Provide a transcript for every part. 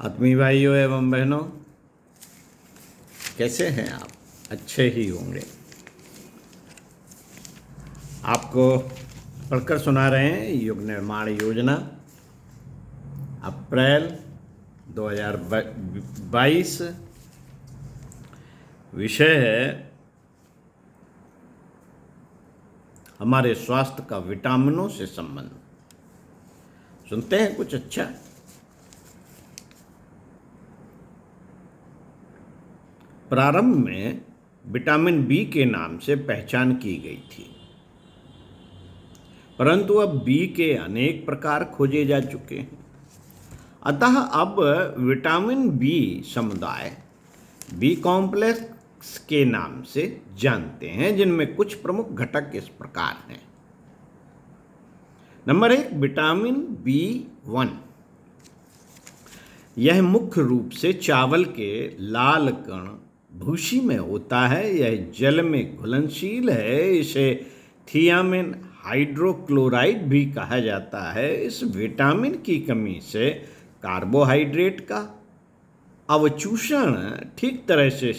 आत्मीय भाइयों एवं बहनों, कैसे हैं आप? अच्छे ही होंगे। आपको पढ़कर सुना रहे हैं युग निर्माण योजना, अप्रैल 2022। विषय है हमारे स्वास्थ्य का विटामिनों से संबंध। सुनते हैं कुछ अच्छा। प्रारंभ में विटामिन बी के नाम से पहचान की गई थी, परंतु अब बी के अनेक प्रकार खोजे जा चुके हैं। अतः अब विटामिन बी समुदाय बी कॉम्प्लेक्स के नाम से जानते हैं, जिनमें कुछ प्रमुख घटक इस प्रकार हैं। Number 1, vitamin B1। यह मुख्य रूप से चावल के लाल कण भूसी में होता है। यह जल में घुलनशील है। इसे थियामिन हाइड्रोक्लोराइड भी कहा जाता है। इस विटामिन की कमी से कार्बोहाइड्रेट का अवशोषण ठीक तरह से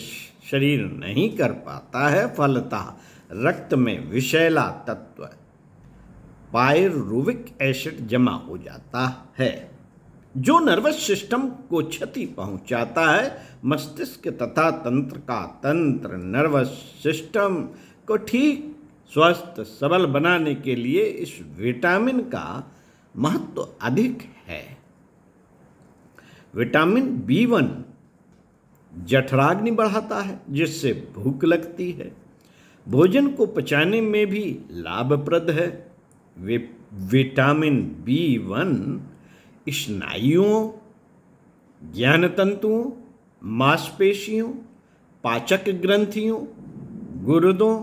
शरीर नहीं कर पाता है। फलतः रक्त में विषैला तत्व पायरुविक एसिड जमा हो जाता है, जो नर्वस सिस्टम को क्षति पहुंचाता है। मस्तिष्क तथा तंत्र नर्वस सिस्टम को ठीक स्वस्थ सबल बनाने के लिए इस विटामिन का महत्व अधिक है। विटामिन B1 जठराग्नि बढ़ाता है, जिससे भूख लगती है। भोजन को पचाने में भी लाभप्रद है। विटामिन B1 स्नायुओं, ज्ञानतंतुओं, मांसपेशियों, पाचक ग्रंथियों, गुर्दों,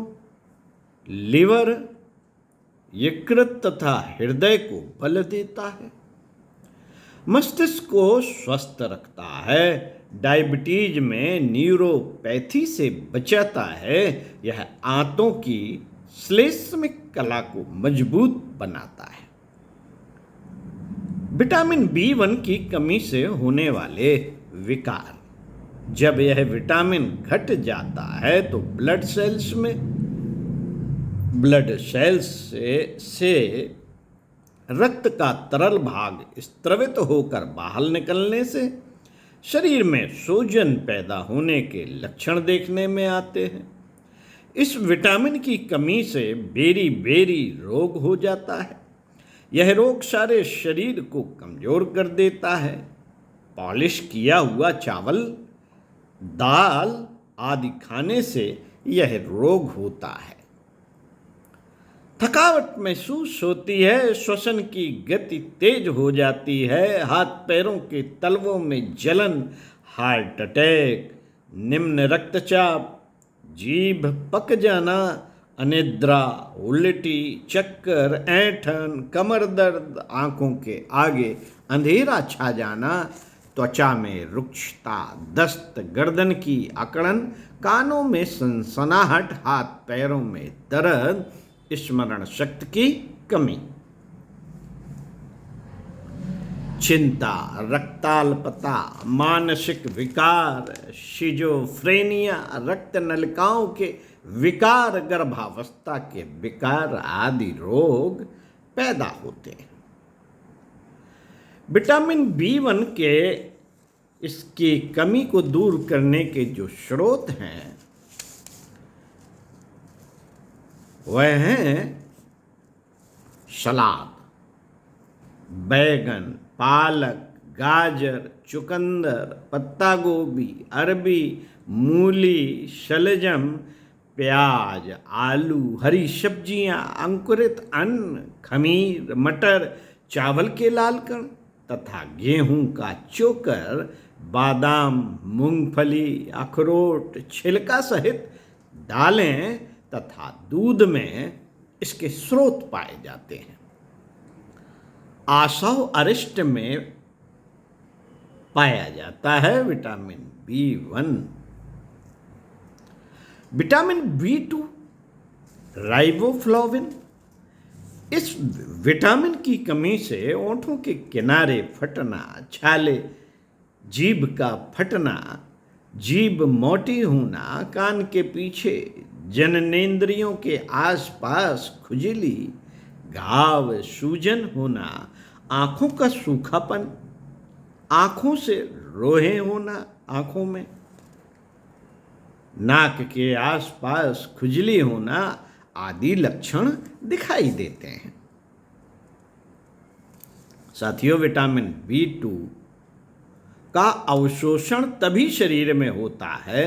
लिवर, यकृत तथा हृदय को बल देता है। मस्तिष्क को स्वस्थ रखता है। डायबिटीज में न्यूरोपैथी से बचाता है। यह आंतों की श्लेष्मिक कला को मजबूत बनाता है। विटामिन B1 की कमी से होने वाले विकार। जब यह विटामिन घट जाता है तो ब्लड सेल्स से रक्त का तरल भाग स्त्रवित होकर बाहर निकलने से शरीर में सूजन पैदा होने के लक्षण देखने में आते हैं। इस विटामिन की कमी से बेरी रोग हो जाता है। यह रोग सारे शरीर को कमजोर कर देता है। पॉलिश किया हुआ चावल, दाल आदि खाने से यह रोग होता है। थकावट महसूस होती है। श्वसन की गति तेज हो जाती है। हाथ पैरों के तलवों में जलन, हार्ट अटैक, निम्न रक्तचाप, जीभ पक जाना, अनिद्रा, उल्टी, चक्कर, ऐंठन, कमर दर्द, आंखों के आगे अंधेरा छा जाना, त्वचा में रुक्षता, दस्त, गर्दन की अकड़न, कानों में सनसनाहट, हाथ पैरों में दर्द, स्मरण शक्ति की कमी, चिंता, रक्ताल्पता, मानसिक विकार, शिजोफ्रेनिया, रक्त नलिकाओं के विकार, गर्भावस्था के विकार आदि रोग पैदा होते हैं। विटामिन B1 के इसकी कमी को दूर करने के जो स्रोत हैं वह हैं सलाद, बैगन, पालक, गाजर, चुकंदर, पत्ता गोभी, अरबी, मूली, शलजम, प्याज, आलू, हरी सब्जियां, अंकुरित अन्न, खमीर, मटर, चावल के लाल कण तथा गेहूं का चोकर, बादाम, मूंगफली, अखरोट, छिलका सहित दालें तथा दूध में इसके स्रोत पाए जाते हैं। आसव अरिष्ट में पाया जाता है vitamin B1। Vitamin B2 riboflavin. इस विटामिन की कमी से ओंठों के किनारे फटना, छाले जीभ का फटना, जीभ मोटी होना, कान के पीछे, जननेंद्रियों के आसपास खुजली, घाव, सूजन होना, आंखों का सूखापन, आंखों से रोहे होना, आंखों में, नाक के आसपास खुजली होना आदि लक्षण दिखाई देते हैं। साथियों, विटामिन B2 का अवशोषण तभी शरीर में होता है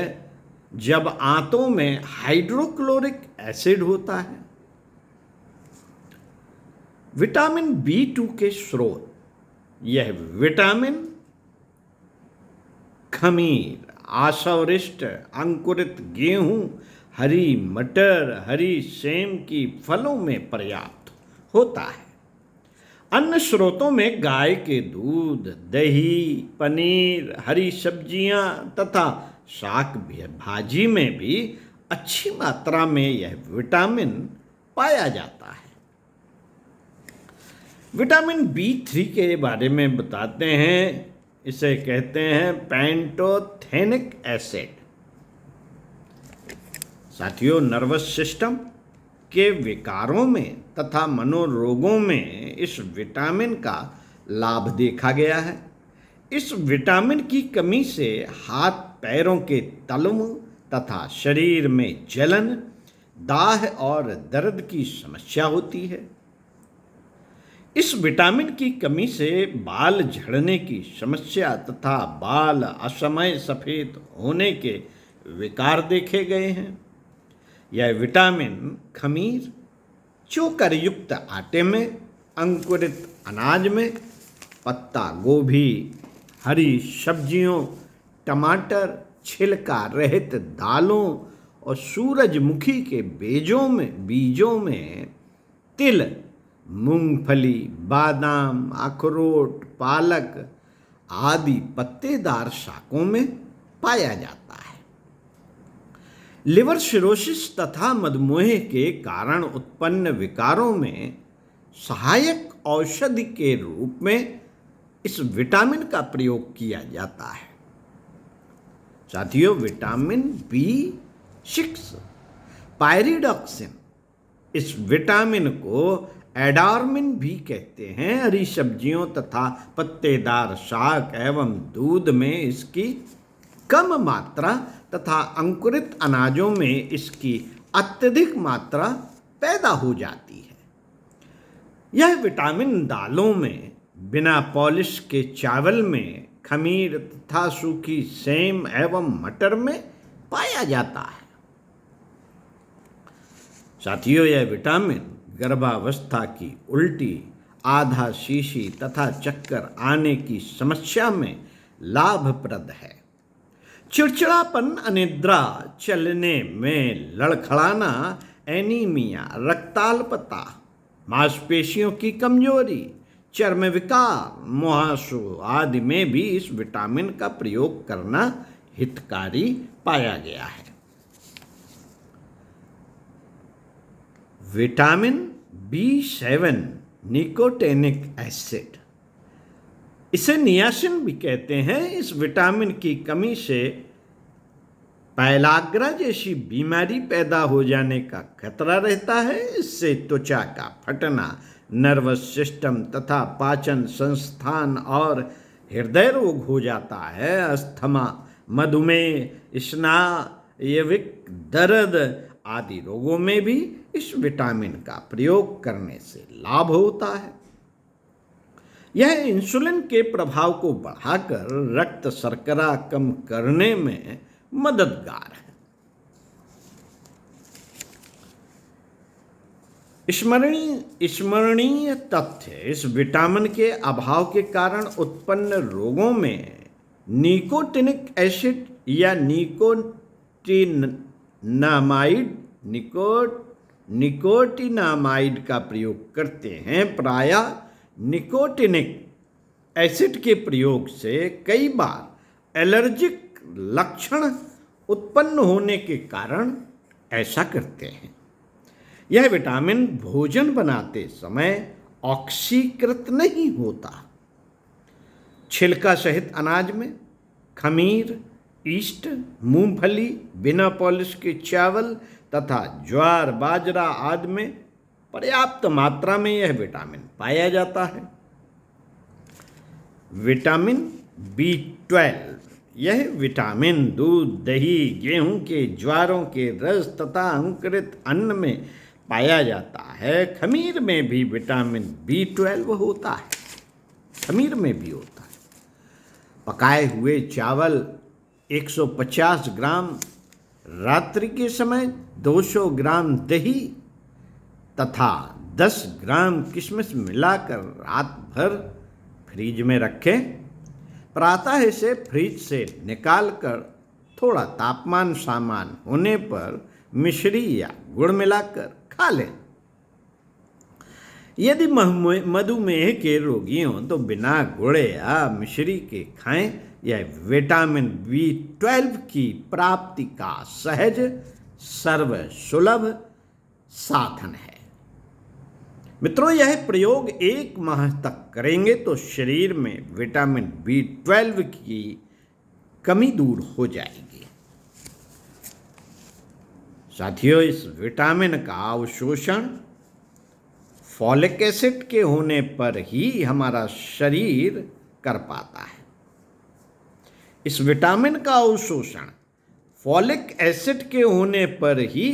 जब आंतों में हाइड्रोक्लोरिक एसिड होता है। विटामिन B2 के स्रोत, यह विटामिन खमीर, आशावरिष्ट, अंकुरित गेहूं, हरी मटर, हरी सेम की फलों में पर्याप्त होता है। अन्य स्रोतों में गाय के दूध, दही, पनीर, हरी सब्जियां तथा शाक भाजी में भी अच्छी मात्रा में यह विटामिन पाया जाता है। विटामिन B3 के बारे में बताते हैं। इसे कहते हैं पैंटोथेनिक एसिड। साथियों, नर्वस सिस्टम के विकारों में तथा मनोरोगों में इस विटामिन का लाभ देखा गया है। इस विटामिन की कमी से हाथ पैरों के तलवों तथा शरीर में जलन, दाह और दर्द की समस्या होती है। इस विटामिन की कमी से बाल झड़ने की समस्या तथा बाल असमय सफेद होने के विकार देखे गए हैं। यह विटामिन खमीर, चोकर युक्त आटे में, अंकुरित अनाज में, पत्ता गोभी, हरी सब्जियों, टमाटर, छिलका रहित दालों और सूरजमुखी के बीजों में, तिल, मूंगफली, बादाम, अखरोट, पालक आदि पत्तेदार शाकों में पाया जाता है। लिवर सिरोसिस तथा मधुमेह के कारण उत्पन्न विकारों में सहायक औषधि के रूप में इस विटामिन का प्रयोग किया जाता है। साथियों, विटामिन B6 पायरिडॉक्सिन, इस विटामिन को एडार्मिन भी कहते हैं। हरी सब्जियों तथा पत्तेदार शाक एवं दूध में इसकी कम मात्रा तथा अंकुरित अनाजों में इसकी अत्यधिक मात्रा पैदा हो जाती है। यह विटामिन दालों में, बिना पॉलिश के चावल में, खमीर तथा सूखी सेम एवं मटर में पाया जाता है। साथियों, यह विटामिन गर्भावस्था की उल्टी, आधा शीशी तथा चक्कर आने की समस्या में लाभप्रद है। चिड़चिड़ापन, अनिद्रा, चलने में लड़खड़ाना, एनीमिया, रक्ताल्पता, मांसपेशियों की कमजोरी, चर्म विकार, मुहासु आदि में भी इस विटामिन का प्रयोग करना हितकारी पाया गया है। विटामिन B7 निकोटेनिक एसिड, इसे नियासिन भी कहते हैं। इस विटामिन की कमी से पैलाग्रा जैसी बीमारी पैदा हो जाने का खतरा रहता है। इससे त्वचा का फटना, नर्वस सिस्टम तथा पाचन संस्थान और हृदय रोग हो जाता है। अस्थमा, मधुमेह, स्नायविक दर्द आदि रोगों में भी इस विटामिन का प्रयोग करने से लाभ होता है। यह इंसुलिन के प्रभाव को बढ़ाकर रक्त शर्करा कम करने में मददगार है। स्मरणीय तथ्य, इस विटामिन के अभाव के कारण उत्पन्न रोगों में निकोटिनिक एसिड या निकोटिनामाइड का प्रयोग करते हैं। प्रायः निकोटिनिक एसिड के प्रयोग से कई बार एलर्जिक लक्षण उत्पन्न होने के कारण ऐसा करते हैं। यह विटामिन भोजन बनाते समय ऑक्सीकृत नहीं होता। छिलका सहित अनाज में, खमीर, ईस्ट, मूंगफली, बिना पॉलिश के चावल तथा ज्वार, बाजरा आदि में पर्याप्त मात्रा में यह विटामिन पाया जाता है। विटामिन B12, यह विटामिन दूध, दही, गेहूं के ज्वारों के रस तथा अंकुरित अन्न में पाया जाता है। खमीर में भी विटामिन B12 होता है, खमीर में भी होता है। पकाए हुए चावल 150 ग्राम, रात्रि के समय 200 ग्राम दही तथा 10 ग्राम किशमिश मिलाकर रात भर फ्रीज में रखें। प्रातः इसे फ्रीज से निकालकर थोड़ा तापमान सामान्य होने पर मिश्री या गुड़ मिलाकर खा लें। यदि मधुमेह के रोगियों तो बिना गुड़ या मिश्री के खाएं। यह विटामिन B12 की प्राप्ति का सहज सर्वसुलभ साधन है। मित्रों, यह प्रयोग 1 माह तक करेंगे तो शरीर में विटामिन B12 की कमी दूर हो जाएगी। साथियों, इस विटामिन का अवशोषण फॉलिक एसिड के होने पर ही हमारा शरीर कर पाता है। इस विटामिन का अवशोषण फॉलिक एसिड के होने पर ही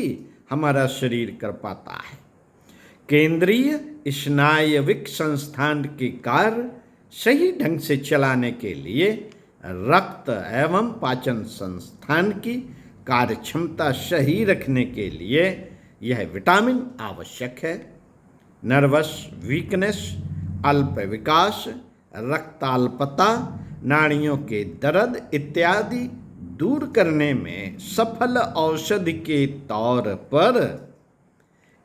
हमारा शरीर कर पाता है। केंद्रीय स्नायविक संस्थान के कार्य सही ढंग से चलाने के लिए रक्त एवं पाचन संस्थान की कार्यक्षमता सही रखने के लिए यह विटामिन आवश्यक है। नर्वस वीकनेस, अल्प विकास, रक्ताल्पता, नाड़ियों के दर्द इत्यादि दूर करने में सफल औषधि के तौर पर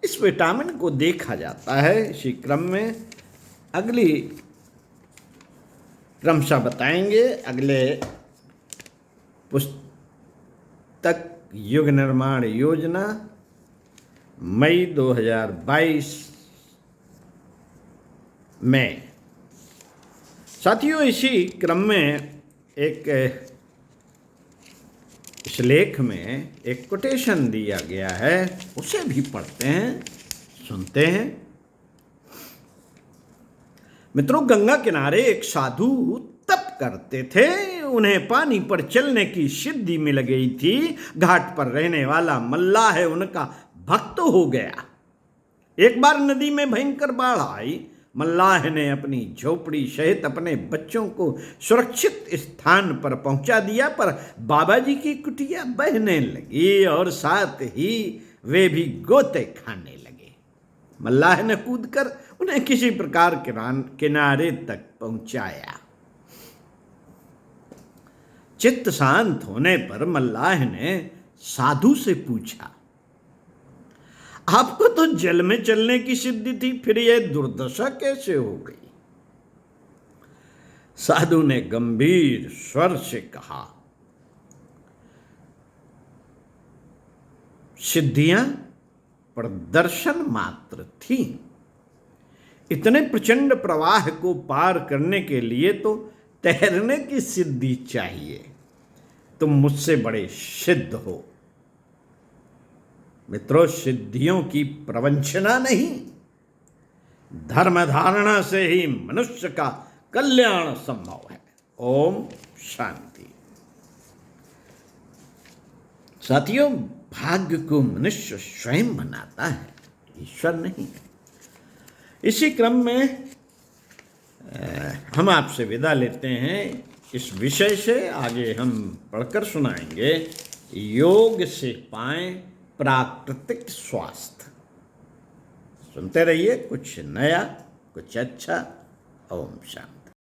इस विटामिन को देखा जाता है। इसी क्रम में अगली क्रमशः बताएंगे। अगले पुस्तक युग निर्माण योजना मई 2022 में। साथियों, इसी क्रम में इस लेख में एक कोटेशन दिया गया है, उसे भी पढ़ते हैं, सुनते हैं। मित्रों, गंगा किनारे एक साधु तप करते थे। उन्हें पानी पर चलने की सिद्धि मिल गई थी। घाट पर रहने वाला मल्लाह उनका भक्त हो गया। एक बार नदी में भयंकर बाढ़ आई। मल्लाह ने अपनी झोपड़ी सहित अपने बच्चों को सुरक्षित स्थान पर पहुंचा दिया, पर बाबा जी की कुटिया बहने लगी और साथ ही वे भी गोते खाने लगे। मल्लाह ने कूदकर उन्हें किसी प्रकार किनारे तक पहुंचाया। चित्त शांत होने पर मल्लाह ने साधु से पूछा, आपको तो जल में चलने की सिद्धि थी, फिर यह दुर्दशा कैसे हो गई? साधु ने गंभीर स्वर से कहा, सिद्धियां प्रदर्शन मात्र थी। इतने प्रचंड प्रवाह को पार करने के लिए तो तैरने की सिद्धि चाहिए। तुम मुझसे बड़े सिद्ध हो। मित्रों, सिद्धियों की प्रवंचना नहीं, धर्म धारणा से ही मनुष्य का कल्याण संभव है। ओम शांति। साथियों, भाग्य को मनुष्य स्वयं बनाता है, ईश्वर नहीं। इसी क्रम में हम आपसे विदा लेते हैं। इस विषय से आगे हम पढ़कर सुनाएंगे, योग से पाएं प्राकृतिक स्वास्थ्य। सुनते रहिए, कुछ नया, कुछ अच्छा। ओम शांति।